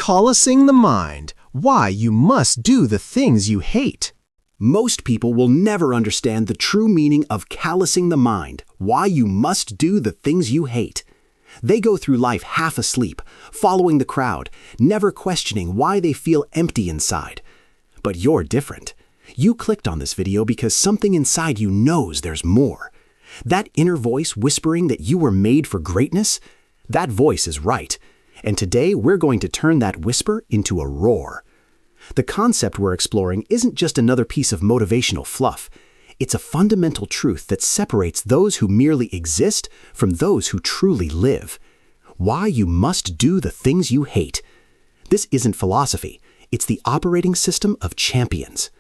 Callusing the Mind, Why You Must Do the Things You Hate. Most people will never understand the true meaning of callousing the mind, why you must do the things you hate. They go through life half asleep, following the crowd, never questioning why they feel empty inside. But you're different. You clicked on this video because something inside you knows there's more. That inner voice whispering that you were made for greatness, that voice is right. And today we're going to turn that whisper into a roar. The concept we're exploring isn't just another piece of motivational fluff. It's a fundamental truth that separates those who merely exist from those who truly live. Why you must do the things you hate. This isn't philosophy. It's the operating system of champions.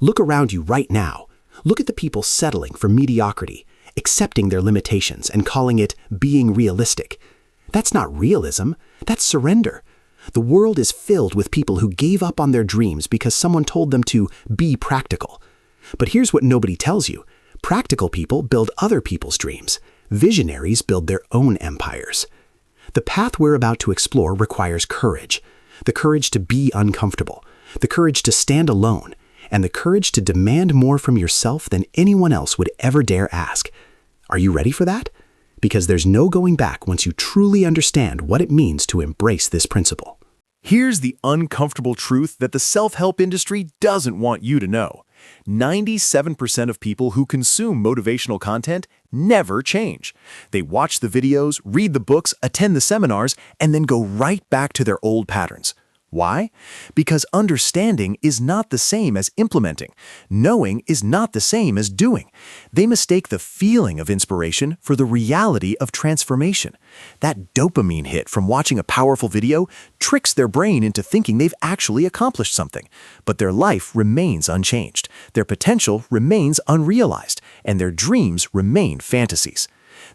Look around you right now. Look at the people settling for mediocrity, accepting their limitations and calling it being realistic. That's not realism. That's surrender. The world is filled with people who gave up on their dreams because someone told them to be practical. But here's what nobody tells you. Practical people build other people's dreams. Visionaries build their own empires. The path we're about to explore requires courage. The courage to be uncomfortable. The courage to stand alone. And the courage to demand more from yourself than anyone else would ever dare ask. Are you ready for that? Because there's no going back once you truly understand what it means to embrace this principle. Here's the uncomfortable truth that the self-help industry doesn't want you to know. 97% of people who consume motivational content never change. They watch the videos, read the books, attend the seminars, and then go right back to their old patterns. Why? Because understanding is not the same as implementing. Knowing is not the same as doing. They mistake the feeling of inspiration for the reality of transformation. That dopamine hit from watching a powerful video tricks their brain into thinking they've actually accomplished something. But their life remains unchanged. Their potential remains unrealized, and their dreams remain fantasies.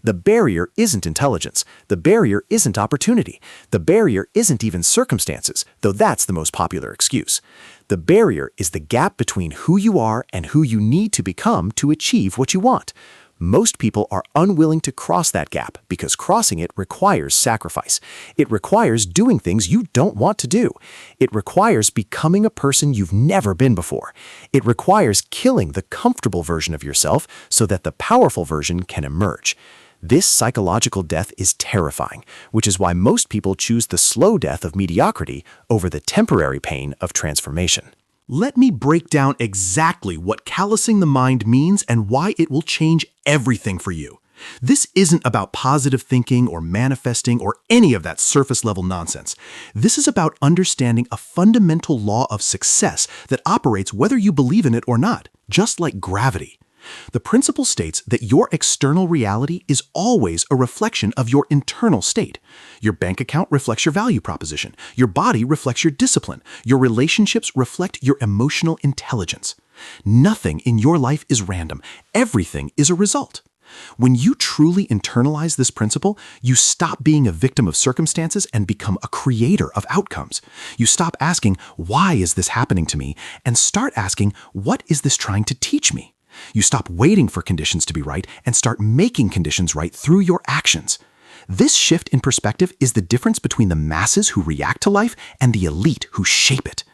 The barrier isn't intelligence. The barrier isn't opportunity. The barrier isn't even circumstances, though that's the most popular excuse. The barrier is the gap between who you are and who you need to become to achieve what you want. Most people are unwilling to cross that gap because crossing it requires sacrifice. It requires doing things you don't want to do. It requires becoming a person you've never been before. It requires killing the comfortable version of yourself so that the powerful version can emerge. This psychological death is terrifying, which is why most people choose the slow death of mediocrity over the temporary pain of transformation. Let me break down exactly what callousing the mind means and why it will change everything for you. This isn't about positive thinking or manifesting or any of that surface-level nonsense. This is about understanding a fundamental law of success that operates whether you believe in it or not, just like gravity. The principle states that your external reality is always a reflection of your internal state. Your bank account reflects your value proposition. Your body reflects your discipline. Your relationships reflect your emotional intelligence. Nothing in your life is random. Everything is a result. When you truly internalize this principle, you stop being a victim of circumstances and become a creator of outcomes. You stop asking, why is this happening to me? And start asking, what is this trying to teach me? You stop waiting for conditions to be right and start making conditions right through your actions. This shift in perspective is the difference between the masses who react to life and the elite who shape it.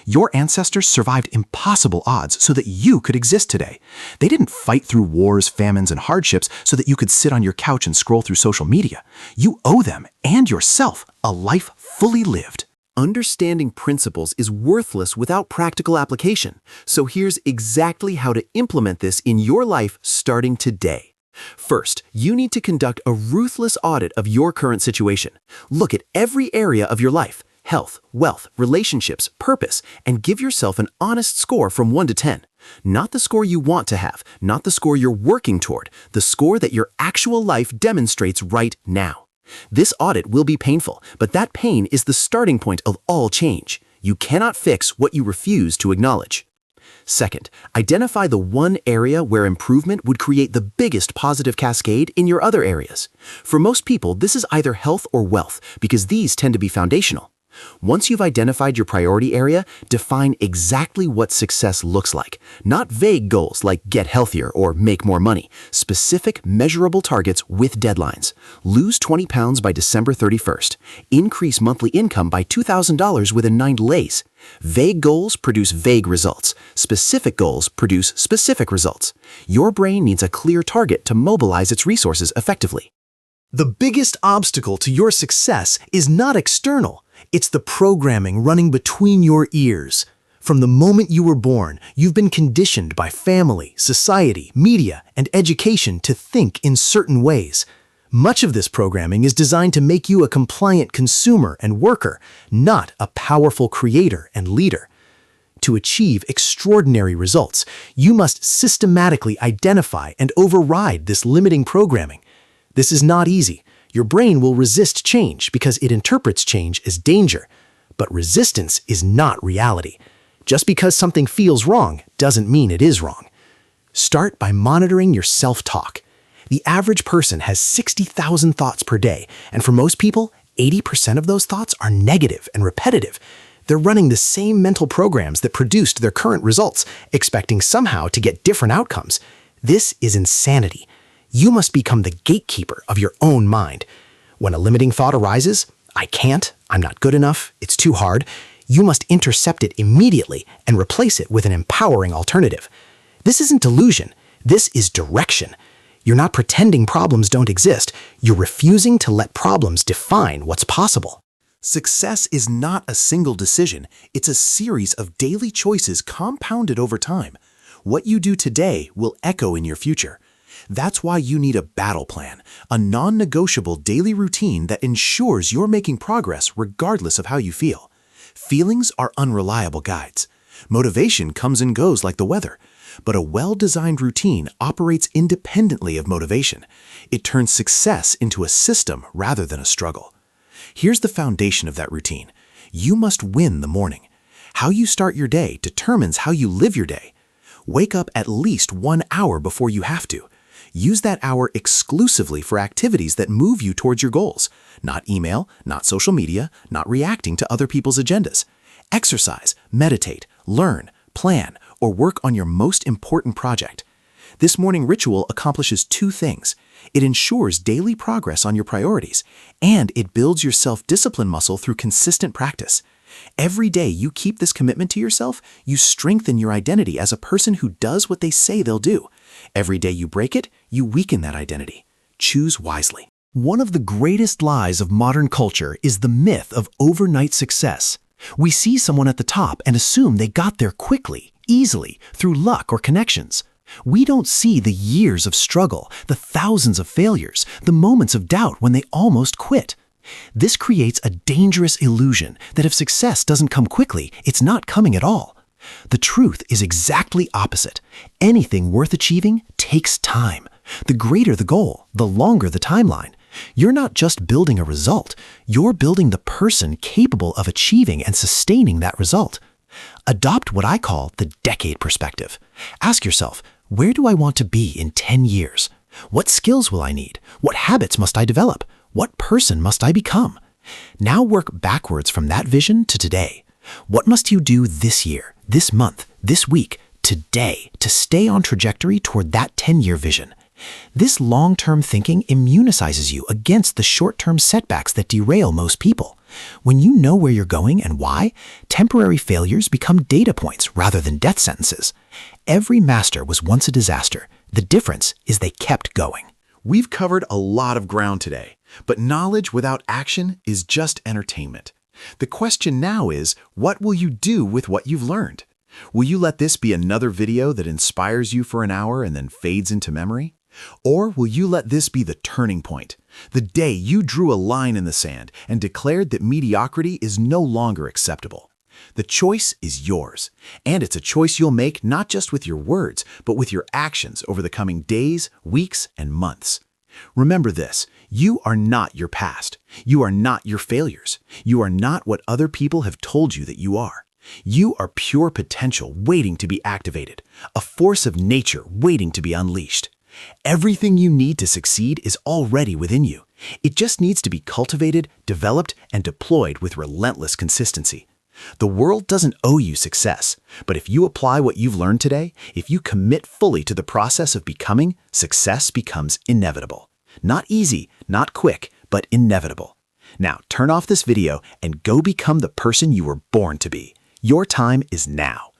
Your ancestors survived impossible odds so that you could exist today. They didn't fight through wars, famines, and hardships so that you could sit on your couch and scroll through social media. You owe them and yourself a life fully lived. Understanding principles is worthless without practical application. So here's exactly how to implement this in your life starting today. First, you need to conduct a ruthless audit of your current situation. Look at every area of your life, health, wealth, relationships, purpose, and give yourself an honest score from 1 to 10. Not the score you want to have, not the score you're working toward, the score that your actual life demonstrates right now. This audit will be painful, but that pain is the starting point of all change. You cannot fix what you refuse to acknowledge. Second, identify the one area where improvement would create the biggest positive cascade in your other areas. For most people, this is either health or wealth, because these tend to be foundational. Once you've identified your priority area, define exactly what success looks like. Not vague goals like get healthier or make more money. Specific, measurable targets with deadlines. Lose 20 pounds by December 31st. Increase monthly income by $2,000 within 90 days. Vague goals produce vague results. Specific goals produce specific results. Your brain needs a clear target to mobilize its resources effectively. The biggest obstacle to your success is not external. It's the programming running between your ears. From the moment you were born, you've been conditioned by family, society, media, and education to think in certain ways. Much of this programming is designed to make you a compliant consumer and worker, not a powerful creator and leader. To achieve extraordinary results, you must systematically identify and override this limiting programming. This is not easy. Your brain will resist change because it interprets change as danger. But resistance is not reality. Just because something feels wrong doesn't mean it is wrong. Start by monitoring your self-talk. The average person has 60,000 thoughts per day, and for most people, 80% of those thoughts are negative and repetitive. They're running the same mental programs that produced their current results, expecting somehow to get different outcomes. This is insanity. You must become the gatekeeper of your own mind. When a limiting thought arises, I can't, I'm not good enough, it's too hard, you must intercept it immediately and replace it with an empowering alternative. This isn't delusion, this is direction. You're not pretending problems don't exist, you're refusing to let problems define what's possible. Success is not a single decision, it's a series of daily choices compounded over time. What you do today will echo in your future. That's why you need a battle plan, a non-negotiable daily routine that ensures you're making progress regardless of how you feel. Feelings are unreliable guides. Motivation comes and goes like the weather, but a well-designed routine operates independently of motivation. It turns success into a system rather than a struggle. Here's the foundation of that routine. You must win the morning. How you start your day determines how you live your day. Wake up at least 1 hour before you have to. Use that hour exclusively for activities that move you towards your goals. Not email, not social media, not reacting to other people's agendas. Exercise, meditate, learn, plan, or work on your most important project. This morning ritual accomplishes 2 things. It ensures daily progress on your priorities, and it builds your self-discipline muscle through consistent practice. Every day you keep this commitment to yourself, you strengthen your identity as a person who does what they say they'll do. Every day you break it, you weaken that identity. Choose wisely. One of the greatest lies of modern culture is the myth of overnight success. We see someone at the top and assume they got there quickly, easily, through luck or connections. We don't see the years of struggle, the thousands of failures, the moments of doubt when they almost quit. This creates a dangerous illusion that if success doesn't come quickly, it's not coming at all. The truth is exactly opposite. Anything worth achieving takes time. The greater the goal, the longer the timeline. You're not just building a result, you're building the person capable of achieving and sustaining that result. Adopt what I call the decade perspective. Ask yourself, where do I want to be in 10 years? What skills will I need? What habits must I develop? What person must I become? Now work backwards from that vision to today. What must you do this year, this month, this week, today to stay on trajectory toward that 10-year vision? This long-term thinking immunizes you against the short-term setbacks that derail most people. When you know where you're going and why, temporary failures become data points rather than death sentences. Every master was once a disaster. The difference is they kept going. We've covered a lot of ground today, but knowledge without action is just entertainment. The question now is, what will you do with what you've learned? Will you let this be another video that inspires you for an hour and then fades into memory? Or will you let this be the turning point, the day you drew a line in the sand and declared that mediocrity is no longer acceptable? The choice is yours, and it's a choice you'll make not just with your words, but with your actions over the coming days, weeks, and months. Remember this, you are not your past. You are not your failures. You are not what other people have told you that you are. You are pure potential waiting to be activated, a force of nature waiting to be unleashed. Everything you need to succeed is already within you. It just needs to be cultivated, developed, and deployed with relentless consistency. The world doesn't owe you success, but if you apply what you've learned today, if you commit fully to the process of becoming, success becomes inevitable. Not easy, not quick, but inevitable. Now turn off this video and go become the person you were born to be. Your time is now.